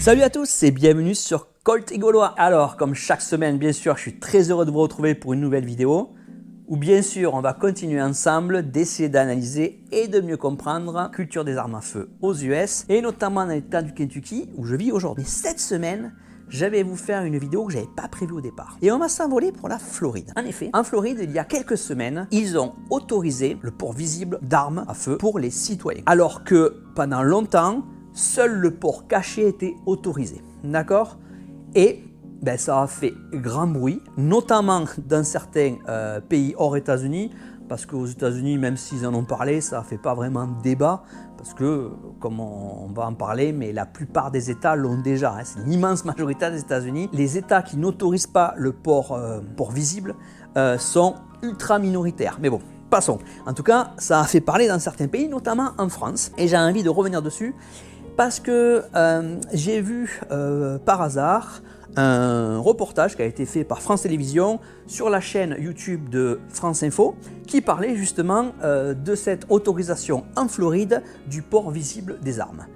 Salut à tous et bienvenue sur Colt et Gaulois. Alors, comme chaque semaine, bien sûr, je suis très heureux de vous retrouver pour une nouvelle vidéo où, bien sûr, on va continuer ensemble d'essayer d'analyser et de mieux comprendre la culture des armes à feu aux US et notamment dans l'État du Kentucky où je vis aujourd'hui. Cette semaine, j'avais vous faire une vidéo que je n'avais pas prévue au départ. Et on va s'envoler pour la Floride. En effet, en Floride, il y a quelques semaines, ils ont autorisé le port visible d'armes à feu pour les citoyens. Alors que pendant longtemps, seul le port caché était autorisé. D'accord? Et ça a fait grand bruit, notamment dans certains pays hors États-Unis, parce qu'aux États-Unis, même s'ils en ont parlé, ça ne fait pas vraiment débat, parce que, comme on va en parler, mais la plupart des États l'ont déjà. Hein, c'est l'immense majorité des États-Unis. Les États qui n'autorisent pas le port visible sont ultra minoritaires. Mais bon, passons. En tout cas, ça a fait parler dans certains pays, notamment en France. Et j'ai envie de revenir dessus, parce que j'ai vu par hasard un reportage qui a été fait par France Télévisions sur la chaîne YouTube de France Info qui parlait justement de cette autorisation en Floride du port visible des armes.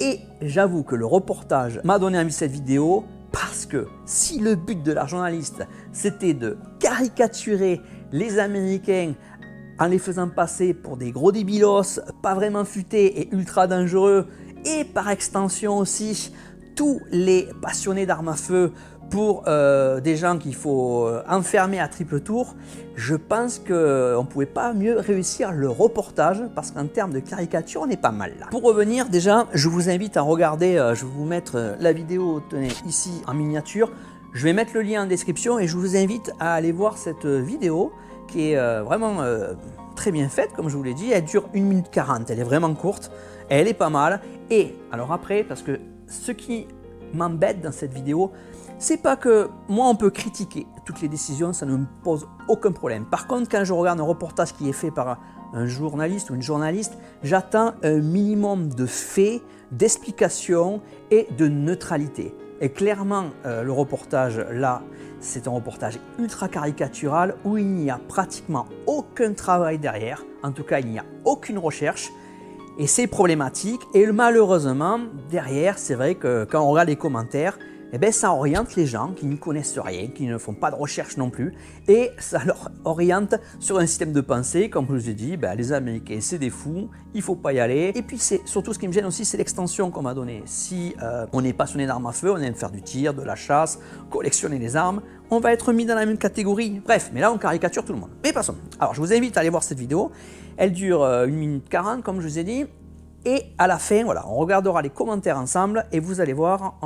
Et j'avoue que le reportage m'a donné envie de cette vidéo parce que si le but de la journaliste c'était de caricaturer les Américains en les faisant passer pour des gros débilos, pas vraiment futés et ultra dangereux, et par extension aussi tous les passionnés d'armes à feu pour des gens qu'il faut enfermer à triple tour, je pense qu'on ne pouvait pas mieux réussir le reportage parce qu'en termes de caricature, on est pas mal là. Pour revenir, déjà, je vous invite à regarder, je vais vous mettre la vidéo, tenez, ici en miniature. Je vais mettre le lien en description et je vous invite à aller voir cette vidéo qui est vraiment très bien faite, comme je vous l'ai dit. Elle dure 1 minute 40, elle est vraiment courte, elle est pas mal. Et alors après, parce que ce qui m'embête dans cette vidéo, c'est pas que moi on peut critiquer toutes les décisions, ça ne me pose aucun problème. Par contre, quand je regarde un reportage qui est fait par un journaliste ou une journaliste, j'attends un minimum de faits, d'explications et de neutralité. Et clairement, le reportage là, c'est un reportage ultra caricatural où il n'y a pratiquement aucun travail derrière. En tout cas, il n'y a aucune recherche. Et c'est problématique. Et malheureusement, derrière, c'est vrai que quand on regarde les commentaires, ça oriente les gens qui ne connaissent rien, qui ne font pas de recherche non plus. Et ça leur oriente sur un système de pensée, comme je vous ai dit, les Américains, c'est des fous, il ne faut pas y aller. Et puis, c'est surtout ce qui me gêne aussi, c'est l'extension qu'on m'a donnée. Si on est passionné d'armes à feu, on aime faire du tir, de la chasse, collectionner les armes, on va être mis dans la même catégorie. Bref, mais là, on caricature tout le monde. Mais passons. Alors, je vous invite à aller voir cette vidéo. Elle dure 1 minute 40, comme je vous ai dit. Et à la fin, voilà, on regardera les commentaires ensemble et vous allez voir,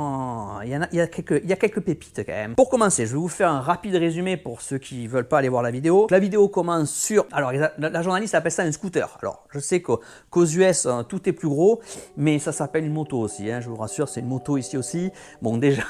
il y a quelques pépites quand même. Pour commencer, je vais vous faire un rapide résumé pour ceux qui ne veulent pas aller voir la vidéo. La vidéo commence sur... Alors, la journaliste appelle ça un scooter. Alors, je sais qu'aux US, tout est plus gros, mais ça s'appelle une moto aussi. Hein, je vous rassure, c'est une moto ici aussi. Bon, déjà...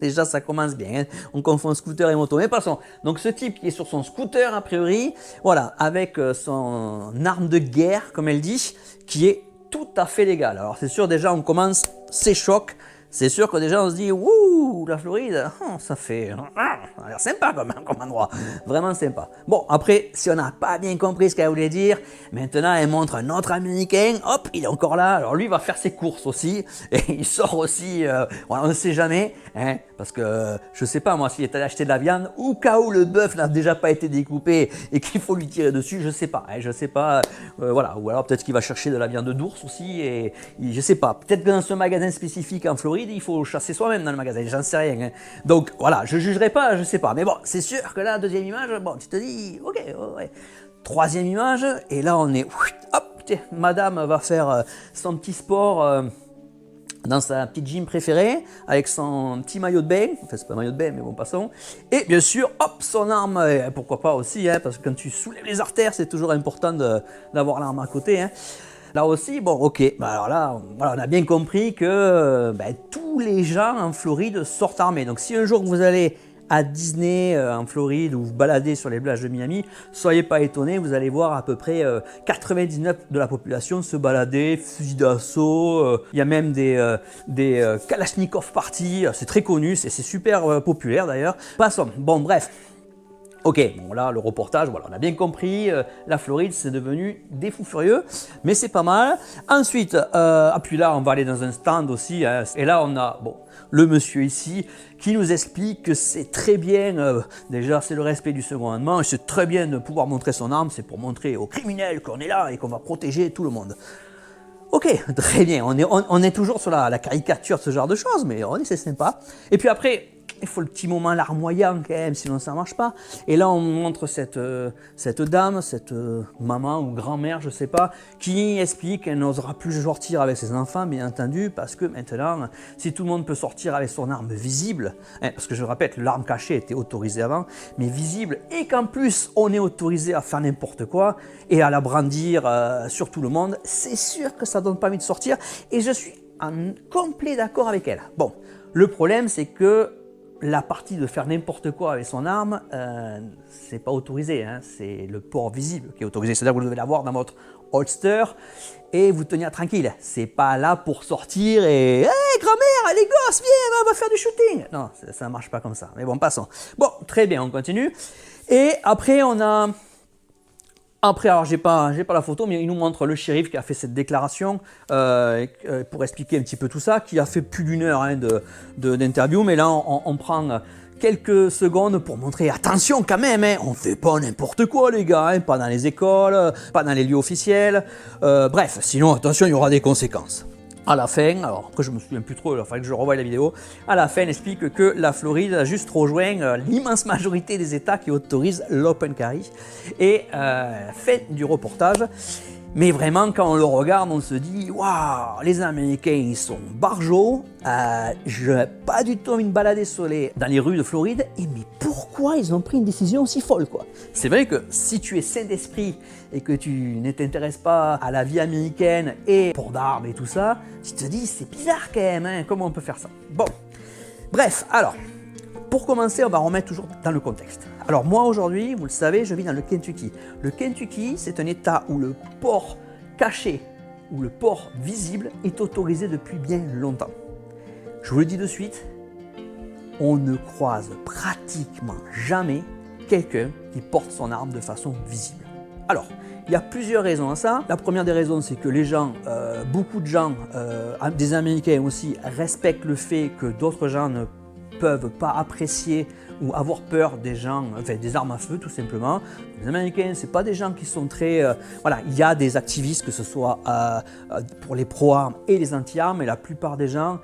Déjà, ça commence bien, hein. On confond scooter et moto. Mais passons. Donc, ce type qui est sur son scooter, a priori, voilà, avec son arme de guerre, comme elle dit, qui est tout à fait légale. Alors, c'est sûr, déjà, on commence, c'est choc. C'est sûr que déjà, on se dit, ouh, la Floride, ça a l'air sympa comme endroit. Vraiment sympa. Bon, après, si on n'a pas bien compris ce qu'elle voulait dire, maintenant, elle montre un autre Américain. Hop, il est encore là. Alors, lui, il va faire ses courses aussi. Et il sort aussi, on ne sait jamais. Hein, parce que, je ne sais pas, moi, s'il est allé acheter de la viande, ou cas où le bœuf n'a déjà pas été découpé et qu'il faut lui tirer dessus, je ne sais pas. Hein, je ne sais pas. Voilà. Ou alors, peut-être qu'il va chercher de la viande d'ours aussi. Et je ne sais pas. Peut-être que dans ce magasin spécifique en Floride, il faut chasser soi-même dans le magasin, j'en sais rien. Hein. Donc voilà, je ne jugerai pas, je sais pas. Mais bon, c'est sûr que là, deuxième image, bon, tu te dis, ok, ouais. Troisième image, et là on est, hop, tiens, madame va faire son petit sport dans sa petite gym préférée, avec son petit maillot de bain, enfin c'est pas un maillot de bain, mais bon, passons. Et bien sûr, hop, son arme, pourquoi pas aussi, hein, parce que quand tu soulèves les artères, c'est toujours important d'avoir l'arme à côté. Hein. Là aussi, bon, ok, alors là, voilà, on a bien compris que tous les gens en Floride sortent armés. Donc si un jour vous allez à Disney en Floride ou vous baladez sur les plages de Miami, soyez pas étonnés, vous allez voir à peu près 99% de la population se balader, fusil d'assaut, il y a même des Kalachnikov parties, c'est très connu, c'est super populaire d'ailleurs. Passons, bon bref. Ok, bon là le reportage, voilà, on a bien compris, la Floride c'est devenu des fous furieux, mais c'est pas mal. Ensuite, puis là on va aller dans un stand aussi, hein, et là on a le monsieur ici qui nous explique que c'est très bien, déjà c'est le respect du second amendement, et c'est très bien de pouvoir montrer son arme, c'est pour montrer aux criminels qu'on est là et qu'on va protéger tout le monde. Ok, très bien, on est toujours sur la caricature de ce genre de choses, mais c'est sympa. Et puis après, il faut le petit moment larmoyant quand même, sinon ça ne marche pas. Et là, on montre cette dame, cette maman ou grand-mère, je ne sais pas, qui explique qu'elle n'osera plus sortir avec ses enfants, bien entendu, parce que maintenant, si tout le monde peut sortir avec son arme visible, parce que je répète, l'arme cachée était autorisée avant, mais visible, et qu'en plus, on est autorisé à faire n'importe quoi et à la brandir sur tout le monde, c'est sûr que ça ne donne pas envie de sortir, et je suis en complet d'accord avec elle. Bon, le problème, c'est que la partie de faire n'importe quoi avec son arme, c'est pas autorisé, hein, c'est le port visible qui est autorisé. C'est-à-dire que vous devez l'avoir dans votre holster et vous tenir tranquille. C'est pas là pour sortir et hey, grand-mère, les gosses, viens, on va faire du shooting. Non, ça marche pas comme ça. Mais bon, passons. Bon, très bien, on continue. Et après, on a. Après, alors j'ai pas la photo, mais il nous montre le shérif qui a fait cette déclaration pour expliquer un petit peu tout ça, qui a fait plus d'1 heure d'interview, mais là on prend quelques secondes pour montrer, attention quand même, hein, on fait pas n'importe quoi les gars, hein, pas dans les écoles, pas dans les lieux officiels, bref, sinon attention, il y aura des conséquences. À la fin, alors après je me souviens plus trop, il fallait que je revoie la vidéo, à la fin elle explique que la Floride a juste rejoint l'immense majorité des États qui autorisent l'open carry et fait du reportage. Mais vraiment, quand on le regarde, on se dit waouh, les Américains ils sont barjots. Je n'ai pas du tout envie de me balader dans les rues de Floride. Et mais pourquoi ils ont pris une décision aussi folle quoi? C'est vrai que si tu es sain d'esprit et que tu ne t'intéresses pas à la vie américaine et port d'armes et tout ça, tu te dis c'est bizarre quand même, hein, comment on peut faire ça? Bon, bref, alors. Pour commencer, on va remettre toujours dans le contexte. Alors moi aujourd'hui, vous le savez, je vis dans le Kentucky. Le Kentucky, c'est un état où le port caché ou le port visible est autorisé depuis bien longtemps. Je vous le dis de suite, on ne croise pratiquement jamais quelqu'un qui porte son arme de façon visible. Alors, il y a plusieurs raisons à ça. La première des raisons, c'est que les gens, beaucoup de gens, des Américains aussi, respectent le fait que d'autres gens ne peuvent pas apprécier ou avoir peur des gens, enfin des armes à feu tout simplement. Les Américains, c'est pas des gens qui sont très, voilà, il y a des activistes que ce soit pour les pro-armes et les anti-armes, et la plupart des gens,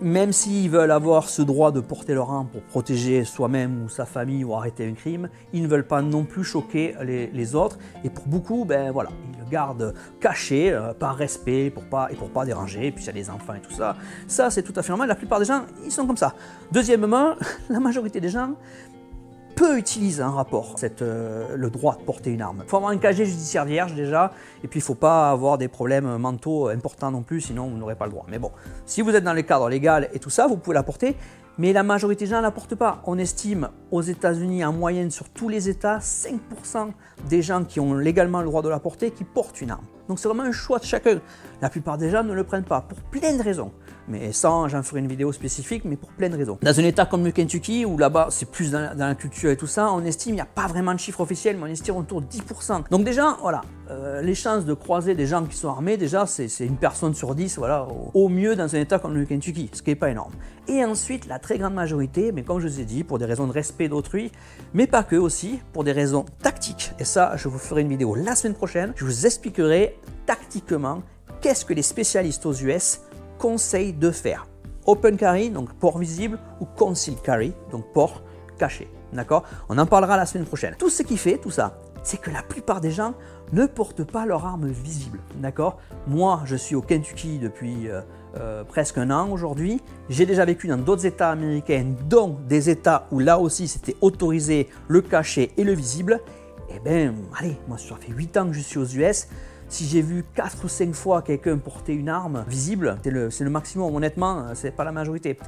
même s'ils veulent avoir ce droit de porter leur arme pour protéger soi-même ou sa famille ou arrêter un crime, ils ne veulent pas non plus choquer les autres. Et pour beaucoup, ben voilà, ils le gardent caché par respect pour pas déranger. Et puis il y a les enfants et tout ça. Ça, c'est tout à fait normal. La plupart des gens, ils sont comme ça. Deuxièmement, la majorité des gens peut utiliser un rapport, le droit de porter une arme. Il faut avoir un casier judiciaire vierge déjà, et puis il ne faut pas avoir des problèmes mentaux importants non plus, sinon vous n'aurez pas le droit. Mais bon, si vous êtes dans le cadre légal et tout ça, vous pouvez la porter, mais la majorité des gens ne la portent pas. On estime aux États-Unis en moyenne sur tous les États, 5% des gens qui ont légalement le droit de la porter qui portent une arme. Donc c'est vraiment un choix de chacun. La plupart des gens ne le prennent pas pour plein de raisons. Mais ça, j'en ferai une vidéo spécifique, mais pour plein de raisons. Dans un état comme le Kentucky, où là-bas c'est plus dans la culture et tout ça, on estime, il n'y a pas vraiment de chiffre officiel, mais on estime autour de 10%. Donc déjà, voilà, les chances de croiser des gens qui sont armés, déjà, c'est une personne sur 10, voilà, au mieux dans un état comme le Kentucky, ce qui n'est pas énorme. Et ensuite, la très grande majorité, mais comme je vous ai dit, pour des raisons de respect d'autrui, mais pas que aussi, pour des raisons tactiques. Et ça, je vous ferai une vidéo la semaine prochaine, je vous expliquerai tactiquement qu'est-ce que les spécialistes aux US conseillent de faire. Open carry, donc port visible, ou concealed carry, donc port caché. D'accord? On en parlera la semaine prochaine. Tout ce qui fait, tout ça, c'est que la plupart des gens ne portent pas leur arme visible. D'accord? Moi, je suis au Kentucky depuis presque 1 an aujourd'hui. J'ai déjà vécu dans d'autres États américains, dont des États où là aussi c'était autorisé le caché et le visible. Eh bien, allez, moi ça fait 8 ans que je suis aux US. Si j'ai vu 4 ou 5 fois quelqu'un porter une arme visible, c'est le maximum, honnêtement, c'est pas la majorité.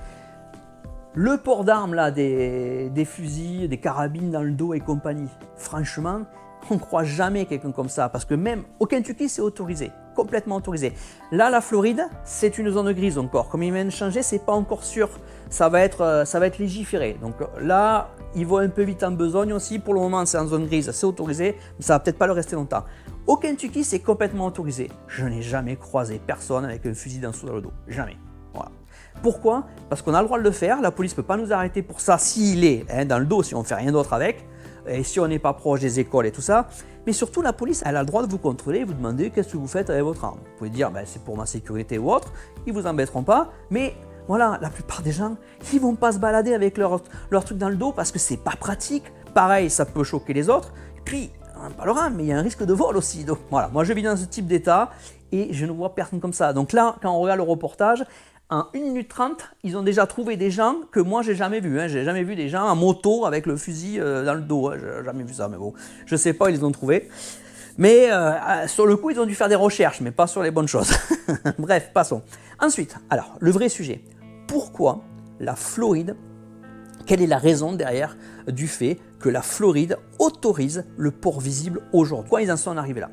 Le port d'armes là, des fusils, des carabines dans le dos et compagnie, franchement, on ne croit jamais quelqu'un comme ça, parce que même au Kentucky, c'est autorisé, complètement autorisé. Là, la Floride, c'est une zone grise encore. Comme ils viennent de changer, c'est pas encore sûr. Ça va être légiféré. Donc là, ils vont un peu vite en besogne aussi. Pour le moment, c'est en zone grise, c'est autorisé, mais ça va peut-être pas le rester longtemps. Au Kentucky, c'est complètement autorisé. Je n'ai jamais croisé personne avec un fusil dans le dos. Jamais. Voilà. Pourquoi? Parce qu'on a le droit de le faire. La police ne peut pas nous arrêter pour ça s'il est dans le dos, si on ne fait rien d'autre avec. Et si on n'est pas proche des écoles et tout ça. Mais surtout, la police, elle a le droit de vous contrôler et vous demander qu'est-ce que vous faites avec votre arme. Vous pouvez dire, c'est pour ma sécurité ou autre, ils ne vous embêteront pas. Mais voilà, la plupart des gens, ils ne vont pas se balader avec leur truc dans le dos parce que c'est pas pratique. Pareil, ça peut choquer les autres. Et puis, on pas leur arme, mais il y a un risque de vol aussi. Donc voilà, moi je vis dans ce type d'état et je ne vois personne comme ça. Donc là, quand on regarde le reportage, en 1 minute 30, ils ont déjà trouvé des gens que moi j'ai jamais vus. J'ai jamais vu des gens en moto avec le fusil dans le dos. J'ai jamais vu ça, mais bon, je sais pas, ils les ont trouvés. Mais sur le coup, ils ont dû faire des recherches, mais pas sur les bonnes choses. Bref, passons. Ensuite, alors, le vrai sujet. Pourquoi la Floride, quelle est la raison derrière du fait que la Floride autorise le port visible aujourd'hui? Pourquoi ils en sont arrivés là?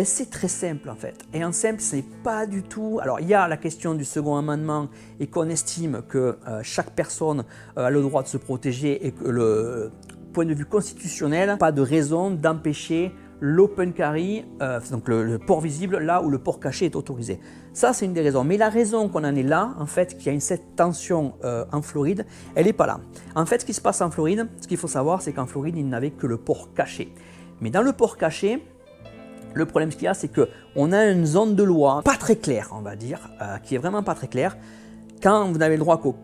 C'est très simple en fait. Et en simple, c'est pas du tout. Alors, il y a la question du second amendement et qu'on estime que chaque personne a le droit de se protéger et que le point de vue constitutionnel, pas de raison d'empêcher l'open carry, donc le port visible, là où le port caché est autorisé. Ça, c'est une des raisons. Mais la raison qu'on en est là, en fait, qu'il y a cette tension en Floride, elle n'est pas là. En fait, ce qui se passe en Floride, ce qu'il faut savoir, c'est qu'en Floride, il n'avait que le port caché. Mais dans le port caché, le problème qu'il y a, c'est qu'on a une zone de loi pas très claire, on va dire, qui est vraiment pas très claire. Quand vous n'avez le droit qu'au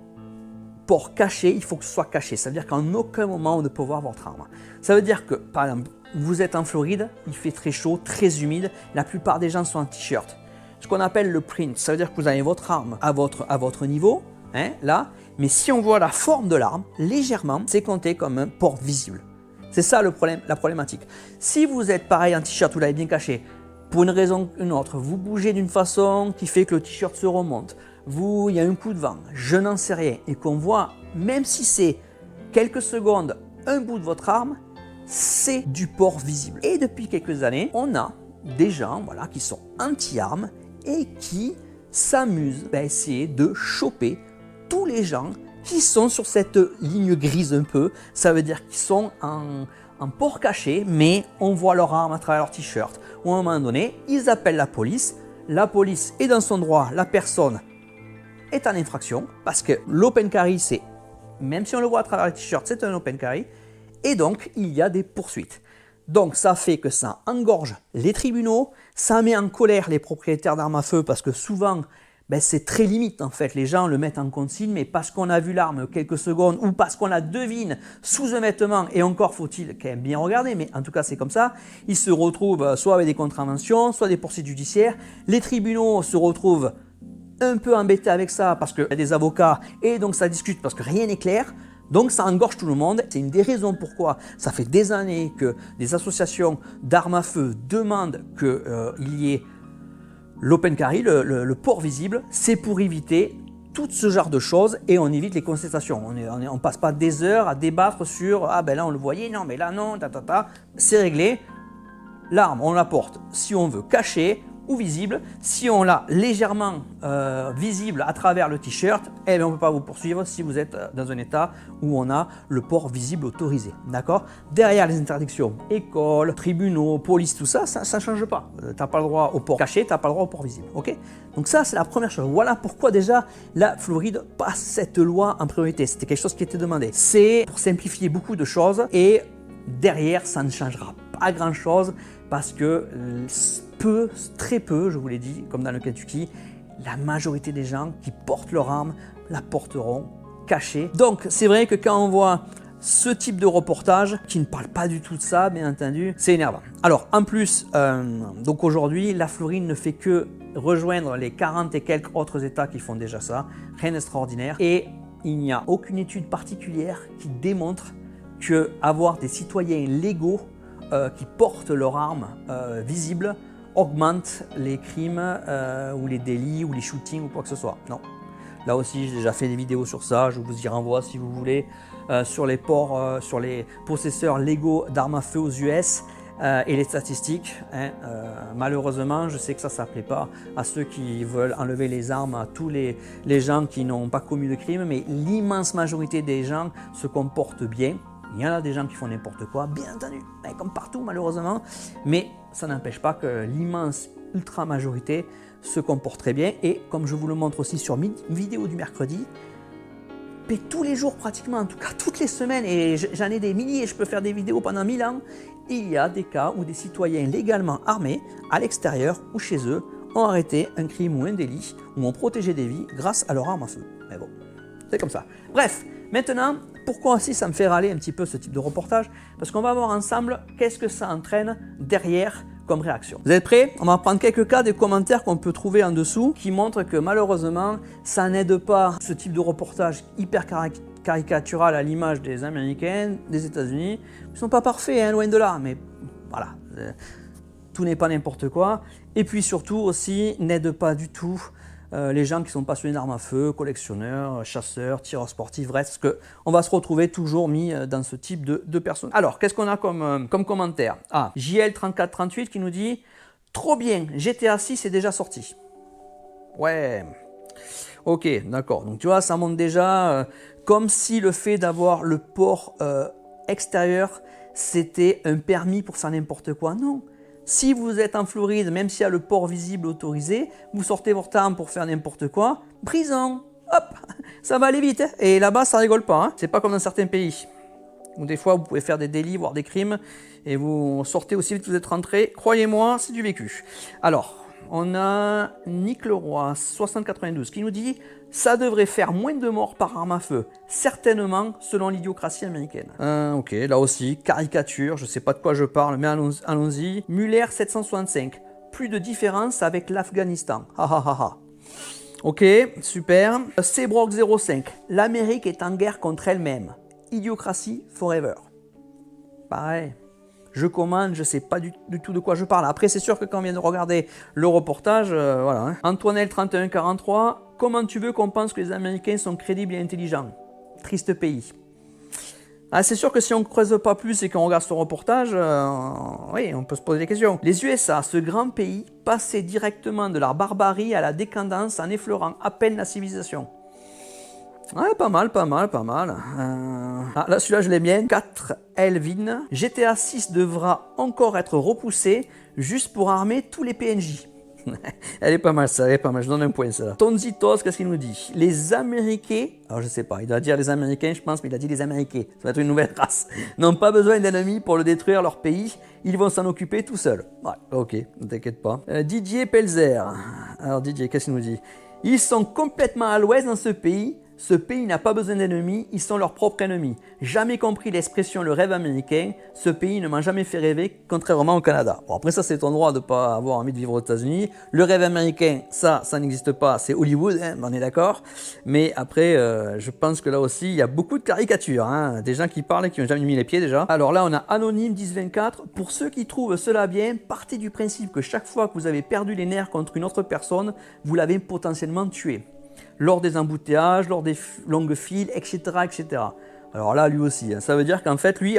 port caché, il faut que ce soit caché. Ça veut dire qu'en aucun moment, on ne peut voir votre arme. Ça veut dire que, par exemple, vous êtes en Floride, il fait très chaud, très humide, la plupart des gens sont en t-shirt. Ce qu'on appelle le print, ça veut dire que vous avez votre arme à votre niveau, là, mais si on voit la forme de l'arme, légèrement, c'est compté comme un port visible. C'est ça le problème, la problématique. Si vous êtes pareil en t-shirt, vous l'avez bien caché, pour une raison ou une autre, vous bougez d'une façon qui fait que le t-shirt se remonte, il y a un coup de vent, je n'en sais rien, et qu'on voit, même si c'est quelques secondes, un bout de votre arme, c'est du port visible. Et depuis quelques années, on a des gens qui sont anti-armes et qui s'amusent à essayer de choper tous les gens qui sont sur cette ligne grise un peu. Ça veut dire qu'ils sont en port caché, mais on voit leur arme à travers leur t-shirt. Ou à un moment donné, ils appellent la police est dans son droit, la personne est en infraction, parce que l'open carry, c'est, même si on le voit à travers le t-shirt, c'est un open carry, et donc il y a des poursuites. Donc ça fait que ça engorge les tribunaux, ça met en colère les propriétaires d'armes à feu, parce que souvent, c'est très limite en fait, les gens le mettent en consigne, mais parce qu'on a vu l'arme quelques secondes, ou parce qu'on la devine sous un vêtement, et encore faut-il quand même bien regarder, mais en tout cas c'est comme ça, ils se retrouvent soit avec des contraventions, soit des poursuites judiciaires, les tribunaux se retrouvent un peu embêtés avec ça, parce qu'il y a des avocats, et donc ça discute parce que rien n'est clair. Donc ça engorge tout le monde. C'est une des raisons pourquoi ça fait des années que des associations d'armes à feu demandent qu'il y ait l'open carry, le port visible. C'est pour éviter tout ce genre de choses et on évite les contestations. On passe pas des heures à débattre sur « Ah ben là on le voyait, non mais là non, c'est réglé. L'arme on la porte si on veut cachée ou visible. Si on l'a légèrement visible à travers le t-shirt, on ne peut pas vous poursuivre si vous êtes dans un état où on a le port visible autorisé. D'accord? Derrière les interdictions, écoles, tribunaux, police, tout ça, ça ne change pas. Tu n'as pas le droit au port caché, tu n'as pas le droit au port visible. Ok? Donc ça, c'est la première chose. Voilà pourquoi déjà la Floride passe cette loi en priorité. C'était quelque chose qui était demandé. C'est pour simplifier beaucoup de choses et derrière, ça ne changera pas grand-chose parce que très peu, je vous l'ai dit, comme dans le Kentucky, la majorité des gens qui portent leur arme la porteront cachée. Donc c'est vrai que quand on voit ce type de reportage qui ne parle pas du tout de ça, bien entendu, c'est énervant. Alors en plus, donc aujourd'hui, la Floride ne fait que rejoindre les 40 et quelques autres États qui font déjà ça, rien d'extraordinaire. Et il n'y a aucune étude particulière qui démontre que avoir des citoyens légaux qui portent leur arme visible augmente les crimes ou les délits ou les shootings ou quoi que ce soit. Non. Là aussi, j'ai déjà fait des vidéos sur ça, je vous y renvoie si vous voulez, sur les possesseurs légaux d'armes à feu aux US. et les statistiques. Malheureusement, je sais que ça ne plaît pas à ceux qui veulent enlever les armes à tous les gens qui n'ont pas commis de crime, mais l'immense majorité des gens se comportent bien. Il y en a des gens qui font n'importe quoi, bien entendu, comme partout malheureusement, mais ça n'empêche pas que l'immense ultra majorité se comporte très bien. Et comme je vous le montre aussi sur une vidéo du mercredi, tous les jours pratiquement, en tout cas toutes les semaines, et j'en ai des milliers, je peux faire des vidéos pendant 1000 ans, il y a des cas où des citoyens légalement armés, à l'extérieur ou chez eux, ont arrêté un crime ou un délit, ou ont protégé des vies grâce à leur arme à feu. Mais bon, c'est comme ça. Bref, maintenant, pourquoi aussi ça me fait râler un petit peu ce type de reportage? Parce qu'on va voir ensemble qu'est-ce que ça entraîne derrière comme réaction. Vous êtes prêts? On va prendre quelques cas des commentaires qu'on peut trouver en dessous qui montrent que malheureusement, ça n'aide pas ce type de reportage hyper caricatural à l'image des Américains, des États-Unis. Ils ne sont pas parfaits, loin de là, mais voilà, tout n'est pas n'importe quoi. Et puis surtout aussi, n'aide pas du tout les gens qui sont passionnés d'armes à feu, collectionneurs, chasseurs, tireurs sportifs, bref, parce qu'on va se retrouver toujours mis dans ce type de personnes. Alors, qu'est-ce qu'on a comme commentaire? JL3438 qui nous dit « Trop bien, GTA 6 est déjà sorti. » Ouais, ok, d'accord. Donc tu vois, ça montre déjà comme si le fait d'avoir le port extérieur, c'était un permis pour faire n'importe quoi. Non. Si vous êtes en Floride, même s'il y a le port visible autorisé, vous sortez votre arme pour faire n'importe quoi, prison, hop, ça va aller vite. Et là-bas, ça rigole pas. C'est pas comme dans certains pays où des fois vous pouvez faire des délits, voire des crimes, et vous sortez aussi vite que vous êtes rentré. Croyez-moi, c'est du vécu. Alors, on a Nick Leroy, 6092, qui nous dit « Ça devrait faire moins de morts par arme à feu, certainement selon l'idiocratie américaine. » Ok, là aussi, caricature, je ne sais pas de quoi je parle, mais allons-y. Muller, 765, plus de différence avec l'Afghanistan. Ok, super. Sebrock, 05, l'Amérique est en guerre contre elle-même. Idiocratie forever. Pareil. Je commande, je ne sais pas du tout de quoi je parle. Après, c'est sûr que quand on vient de regarder le reportage, voilà. Antoinelle 3143, comment tu veux qu'on pense que les Américains sont crédibles et intelligents? Triste pays. Ah, c'est sûr que si on ne creuse pas plus et qu'on regarde ce reportage, oui, on peut se poser des questions. Les USA, ce grand pays, passaient directement de la barbarie à la décadence en effleurant à peine la civilisation. Ouais, pas mal. Ah, là, celui-là, je l'aime bien. 4 Elvin. GTA 6 devra encore être repoussé juste pour armer tous les PNJ. Elle est pas mal, ça, elle est pas mal. Je donne un point, ça. Tonzitos, qu'est-ce qu'il nous dit? Les Américains, alors je sais pas, il doit dire les Américains, je pense, mais il a dit les Américains. Ça va être une nouvelle race. N'ont pas besoin d'ennemis pour le détruire leur pays. Ils vont s'en occuper tout seuls. Ouais, ok, ne t'inquiète pas. Didier Pelzer. Alors, Didier, qu'est-ce qu'il nous dit? Ils sont complètement à l'ouest dans ce pays. Ce pays n'a pas besoin d'ennemis, ils sont leurs propres ennemis. Jamais compris l'expression le rêve américain, ce pays ne m'a jamais fait rêver, contrairement au Canada. Bon, après ça, c'est ton droit de ne pas avoir envie de vivre aux États-Unis. Le rêve américain, ça n'existe pas, c'est Hollywood, on est d'accord. Mais après, je pense que là aussi, il y a beaucoup de caricatures, des gens qui parlent et qui n'ont jamais mis les pieds déjà. Alors là, on a Anonyme 1024. Pour ceux qui trouvent cela bien, partez du principe que chaque fois que vous avez perdu les nerfs contre une autre personne, vous l'avez potentiellement tué. Lors des embouteillages, lors des longues files, etc., etc. Alors là, lui aussi, ça veut dire qu'en fait, lui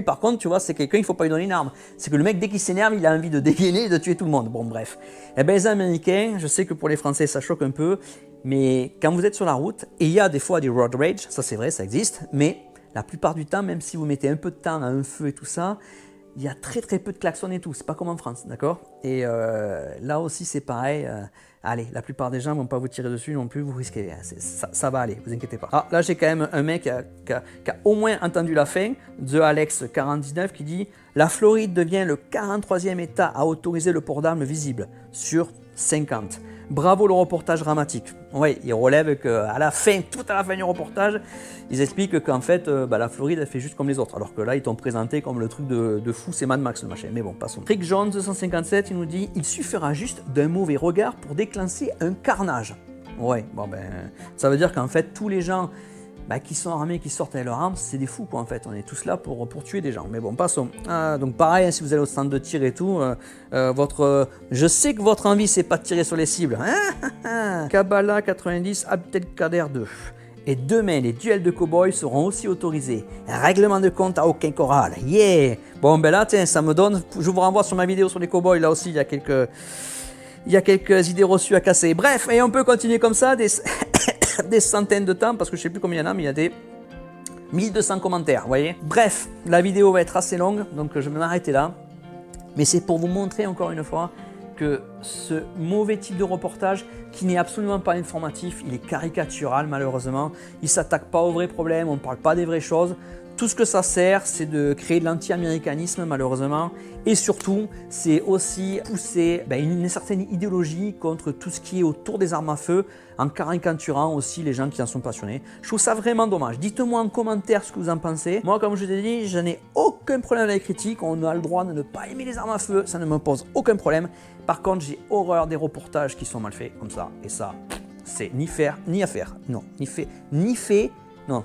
par contre, tu vois, c'est quelqu'un, il ne faut pas lui donner une arme. C'est que le mec, dès qu'il s'énerve, il a envie de dégainer et de tuer tout le monde. Bon, bref. Eh bien, les Américains, je sais que pour les Français, ça choque un peu, mais quand vous êtes sur la route, et il y a des fois des road rage, ça c'est vrai, ça existe, mais la plupart du temps, même si vous mettez un peu de temps à un feu et tout ça, il y a très peu de klaxons et tout, c'est pas comme en France, d'accord? Et là aussi c'est pareil, allez, la plupart des gens vont pas vous tirer dessus non plus, vous risquez, ça va aller, vous inquiétez pas. Ah, là j'ai quand même un mec qui a au moins entendu la fin, TheAlex4019 qui dit « La Floride devient le 43e État à autoriser le port d'armes visible sur 50. Bravo le reportage dramatique. » Oui, il relève qu'à la fin, tout à la fin du reportage, ils expliquent qu'en fait, la Floride, elle fait juste comme les autres. Alors que là, ils t'ont présenté comme le truc de fou, c'est Mad Max le machin. Mais bon, passons. Trick Jones 257, il nous dit « Il suffira juste d'un mauvais regard pour déclencher un carnage. » Ouais, bon ben, ça veut dire qu'en fait, tous les gens qui sont armés, qui sortent avec leurs armes, c'est des fous quoi en fait. On est tous là pour tuer des gens. Mais bon, passons. Donc pareil, si vous allez au stand de tir et tout, je sais que votre envie c'est pas de tirer sur les cibles. Kabbalah 90, Abdelkader 2. Et demain, les duels de cow-boys seront aussi autorisés. Règlement de compte à aucun corral. Yeah! Bon, ben là, tiens, ça me donne... Je vous renvoie sur ma vidéo sur les cow-boys. Là aussi, il y a quelques idées reçues à casser. Bref, et on peut continuer comme ça des, des centaines de temps, parce que je ne sais plus combien il y en a, mais il y a des 1200 commentaires, vous voyez? Bref, la vidéo va être assez longue, donc je vais m'arrêter là. Mais c'est pour vous montrer encore une fois que ce mauvais type de reportage, qui n'est absolument pas informatif, il est caricatural malheureusement, il ne s'attaque pas aux vrais problèmes, on ne parle pas des vraies choses. Tout ce que ça sert, c'est de créer de l'anti-américanisme malheureusement, et surtout, c'est aussi pousser une certaine idéologie contre tout ce qui est autour des armes à feu, en caricaturant aussi les gens qui en sont passionnés. Je trouve ça vraiment dommage. Dites-moi en commentaire ce que vous en pensez. Moi, comme je vous ai dit, je n'ai aucun problème avec les critiques, on a le droit de ne pas aimer les armes à feu, ça ne me pose aucun problème. Par contre, j'ai horreur des reportages qui sont mal faits comme ça, et ça, c'est ni faire, ni à faire. Non, non.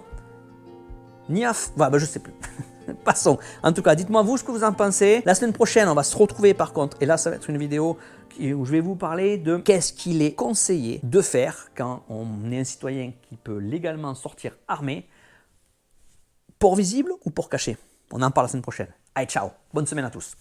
Je sais plus. Passons. En tout cas, dites-moi vous ce que vous en pensez. La semaine prochaine, on va se retrouver par contre. Et là, ça va être une vidéo où je vais vous parler de qu'est-ce qu'il est conseillé de faire quand on est un citoyen qui peut légalement sortir armé. Port visible ou port caché? On en parle la semaine prochaine. Allez, ciao. Bonne semaine à tous.